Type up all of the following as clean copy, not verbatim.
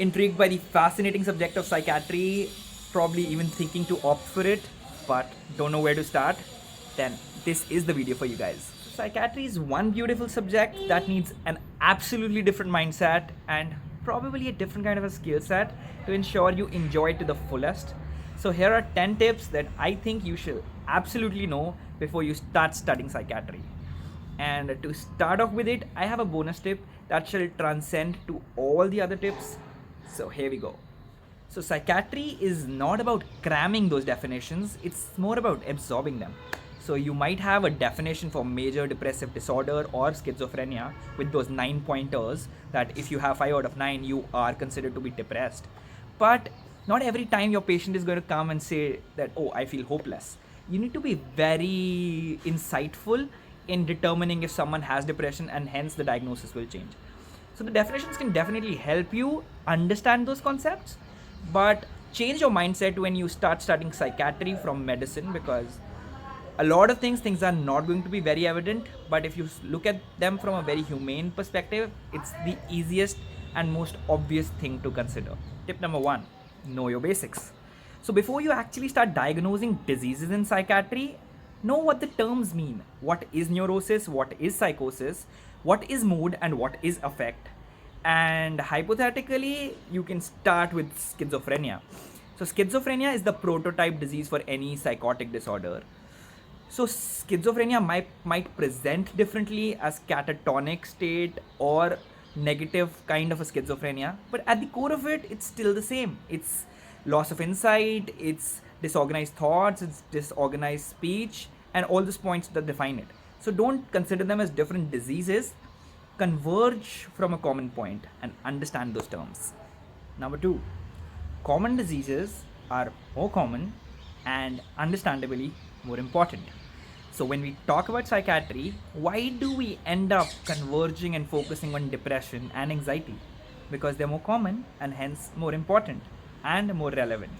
intrigued by the fascinating subject of psychiatry, probably even thinking to opt for it, but don't know where to start, then this is the video for you guys. Psychiatry is one beautiful subject that needs an absolutely different mindset and probably a different kind of a skill set to ensure you enjoy it to the fullest. So, here are 10 tips that I think you should absolutely know before you start studying psychiatry. And to start off with it, I have a bonus tip that shall transcend to all the other tips. So here we go. So psychiatry is not about cramming those definitions, it's more about absorbing them. So you might have a definition for major depressive disorder or schizophrenia with those 9 pointers that if you have 5 out of 9, you are considered to be depressed. But not every time your patient is going to come and say that, oh, I feel hopeless. You need to be very insightful in determining if someone has depression, and hence the diagnosis will change. So the definitions can definitely help you understand those concepts, but change your mindset when you start studying psychiatry from medicine, because a lot of things are not going to be very evident, but if you look at them from a very humane perspective, it's the easiest and most obvious thing to consider. Tip number 1, know your basics. So before you actually start diagnosing diseases in psychiatry, know what the terms mean. What is neurosis, what is psychosis, what is mood, and what is affect. And hypothetically, you can start with schizophrenia. So schizophrenia is the prototype disease for any psychotic disorder. So schizophrenia might present differently as catatonic state or negative kind of a schizophrenia, but at the core of it, it's still the same. It's loss of insight, it's disorganized thoughts, it's disorganized speech, and all these points that define it. So don't consider them as different diseases. Converge from a common point and understand those terms. Number 2, common diseases are more common and understandably more important. So when we talk about psychiatry, why do we end up converging and focusing on depression and anxiety? Because they're more common and hence more important and more relevant.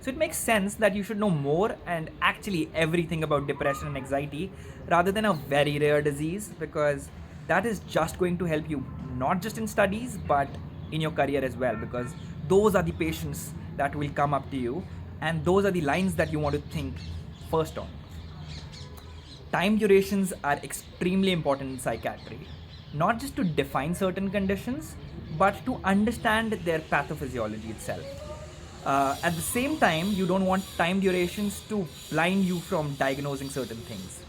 So it makes sense that you should know more and actually everything about depression and anxiety rather than a very rare disease, because that is just going to help you not just in studies but in your career as well, because those are the patients that will come up to you and those are the lines that you want to think first on. Time durations are extremely important in psychiatry, not just to define certain conditions but to understand their pathophysiology itself. At the same time, you don't want time durations to blind you from diagnosing certain things.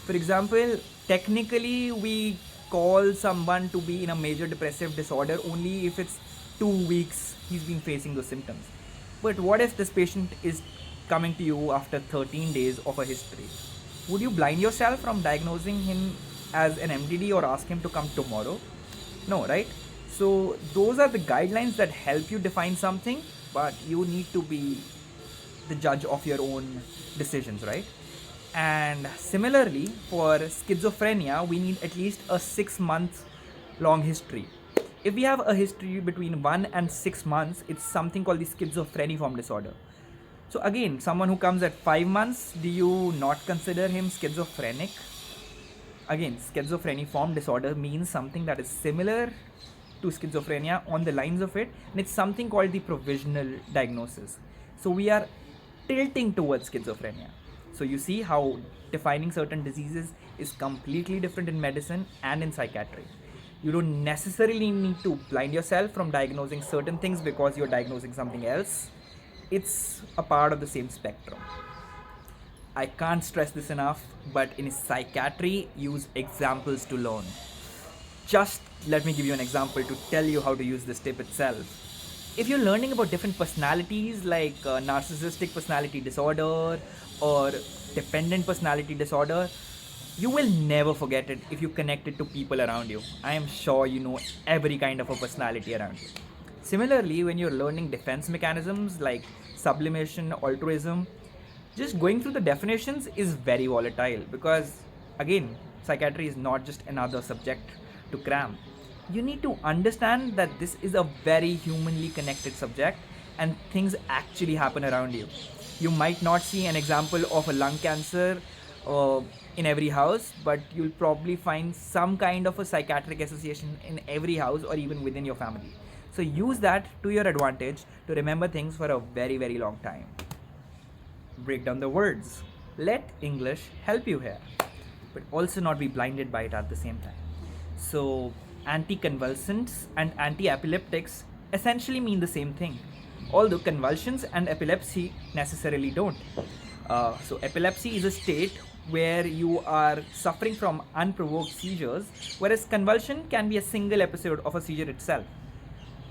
For example, technically, we call someone to be in a major depressive disorder only if it's 2 weeks he's been facing those symptoms. But what if this patient is coming to you after 13 days of a history? Would you blind yourself from diagnosing him as an MDD or ask him to come tomorrow? No, right? So, those are the guidelines that help you define something, but you need to be the judge of your own decisions, right? And similarly, for schizophrenia, we need at least a 6 month long history. If we have a history between 1 and 6 months, it's something called the schizophreniform disorder. So, again, someone who comes at 5 months, do you not consider him schizophrenic? Again, schizophreniform disorder means something that is similar to schizophrenia on the lines of it, and it's something called the provisional diagnosis. So we are tilting towards schizophrenia. So you see how defining certain diseases is completely different in medicine and in psychiatry. You don't necessarily need to blind yourself from diagnosing certain things because you're diagnosing something else. It's a part of the same spectrum. I can't stress this enough, but in psychiatry, use examples to learn. Just let me give you an example to tell you how to use this tip itself. If you're learning about different personalities like narcissistic personality disorder or dependent personality disorder, you will never forget it if you connect it to people around you. I am sure you know every kind of a personality around you. Similarly, when you're learning defense mechanisms like sublimation, altruism, just going through the definitions is very volatile, because again, psychiatry is not just another subject to cram. You need to understand that this is a very humanly connected subject and things actually happen around you. You might not see an example of a lung cancer in every house, but you'll probably find some kind of a psychiatric association in every house or even within your family. So use that to your advantage to remember things for a very, very long time. Break down the words. Let English help you here, but also not be blinded by it at the same time. So, anticonvulsants and anti-epileptics essentially mean the same thing, although convulsions and epilepsy necessarily don't. So, epilepsy is a state where you are suffering from unprovoked seizures, whereas convulsion can be a single episode of a seizure itself.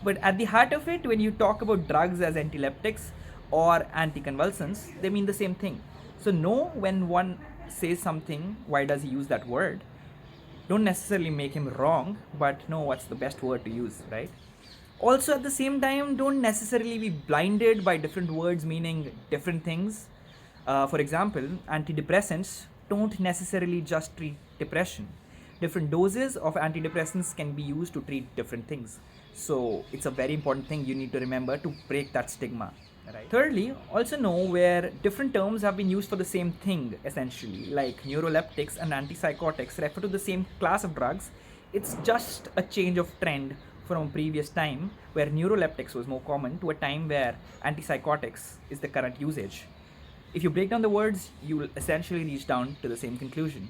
But at the heart of it, when you talk about drugs as antileptics or anticonvulsants, they mean the same thing. So know when one says something, why does he use that word? Don't necessarily make him wrong, but know what's the best word to use, right? Also, at the same time, don't necessarily be blinded by different words meaning different things. For example, antidepressants don't necessarily just treat depression. Different doses of antidepressants can be used to treat different things. So it's a very important thing you need to remember to break that stigma. Right. Thirdly, also know where different terms have been used for the same thing, essentially, like neuroleptics and antipsychotics refer to the same class of drugs. It's just a change of trend from a previous time where neuroleptics was more common to a time where antipsychotics is the current usage. If you break down the words, you will essentially reach down to the same conclusion.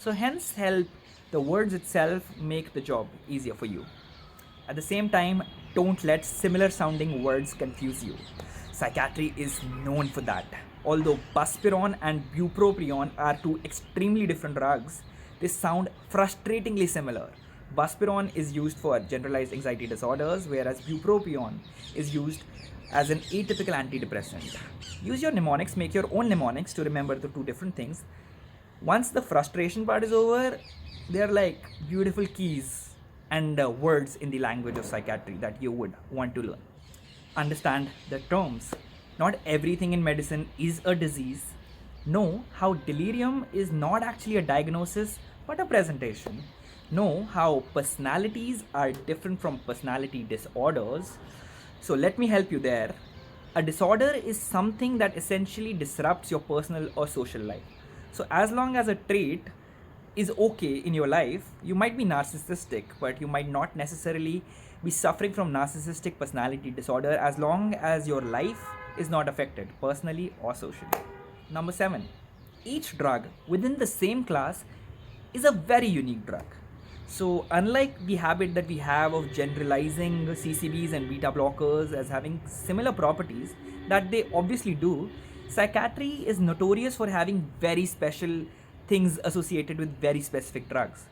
So hence help the words itself make the job easier for you. At the same time, don't let similar sounding words confuse you. Psychiatry is known for that. Although buspirone and bupropion are two extremely different drugs, they sound frustratingly similar. Buspirone is used for generalized anxiety disorders, whereas bupropion is used as an atypical antidepressant. Use your mnemonics, make your own mnemonics to remember the two different things. Once the frustration part is over, they're like beautiful keys and words in the language of psychiatry that you would want to learn. Understand the terms. Not everything in medicine is a disease. Know how delirium is not actually a diagnosis but a presentation. Know how personalities are different from personality disorders. So let me help you there. A disorder is something that essentially disrupts your personal or social life. So as long as a trait is okay in your life, you might be narcissistic, but you might not necessarily be suffering from narcissistic personality disorder as long as your life is not affected personally or socially. Number 7. Each drug within the same class is a very unique drug. So unlike the habit that we have of generalizing CCBs and beta blockers as having similar properties that they obviously do, psychiatry is notorious for having very special things associated with very specific drugs.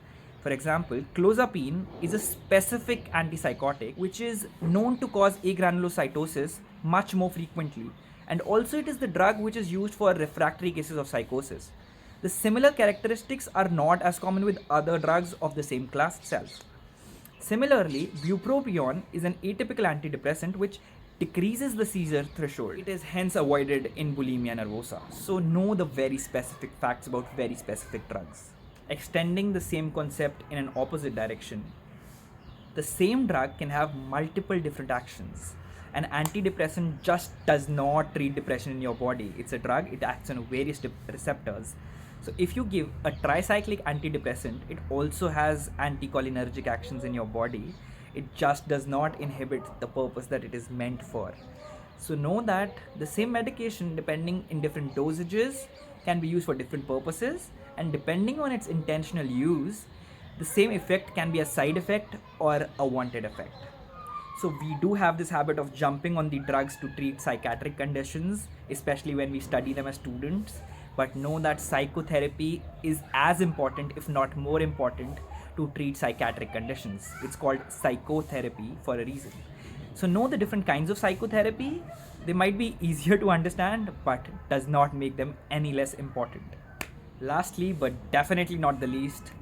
For example, clozapine is a specific antipsychotic which is known to cause agranulocytosis much more frequently, and also it is the drug which is used for refractory cases of psychosis. The similar characteristics are not as common with other drugs of the same class itself. Similarly, bupropion is an atypical antidepressant which decreases the seizure threshold. It is hence avoided in bulimia nervosa. So know the very specific facts about very specific drugs. Extending the same concept in an opposite direction, the same drug can have multiple different actions. An antidepressant just does not treat depression in your body. It's a drug, it acts on various receptors. So if you give a tricyclic antidepressant, it also has anticholinergic actions in your body. It just does not inhibit the purpose that it is meant for. So know that the same medication, depending in different dosages, can be used for different purposes, and depending on its intentional use, the same effect can be a side effect or a wanted effect. So we do have this habit of jumping on the drugs to treat psychiatric conditions, especially when we study them as students. But know that psychotherapy is as important, if not more important, to treat psychiatric conditions. It's called psychotherapy for a reason. So know the different kinds of psychotherapy. They might be easier to understand, but does not make them any less important. Lastly, but definitely not the least,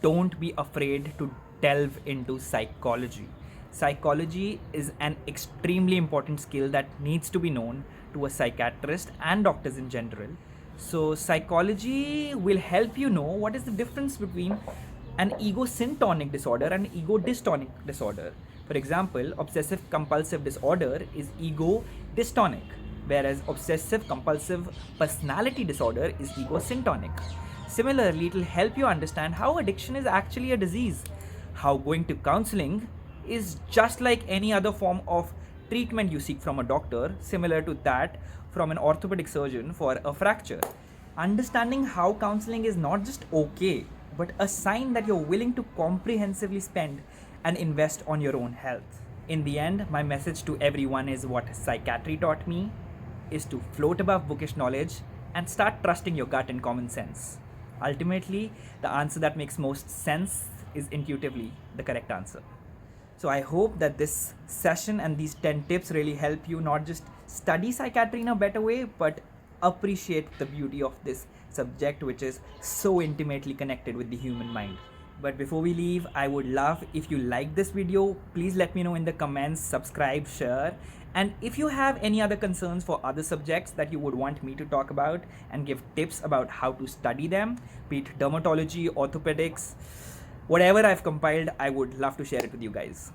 don't be afraid to delve into psychology. Psychology is an extremely important skill that needs to be known to a psychiatrist and doctors in general. So psychology will help you know what is the difference between an ego-syntonic disorder and ego-dystonic disorder. For example, obsessive compulsive disorder is ego-dystonic, whereas obsessive compulsive personality disorder is ego-syntonic. Similarly, it will help you understand how addiction is actually a disease, how going to counseling is just like any other form of treatment you seek from a doctor, similar to that from an orthopedic surgeon for a fracture. Understanding how counseling is not just okay, but a sign that you're willing to comprehensively spend and invest on your own health. In the end, my message to everyone is what psychiatry taught me is to float above bookish knowledge and start trusting your gut and common sense. Ultimately, the answer that makes most sense is intuitively the correct answer. So I hope that this session and these 10 tips really help you not just study psychiatry in a better way, but appreciate the beauty of this subject, which is so intimately connected with the human mind. But before we leave, I would love if you like this video, please let me know in the comments, subscribe, share. And if you have any other concerns for other subjects that you would want me to talk about and give tips about how to study them, be it dermatology, orthopedics, whatever I've compiled, I would love to share it with you guys.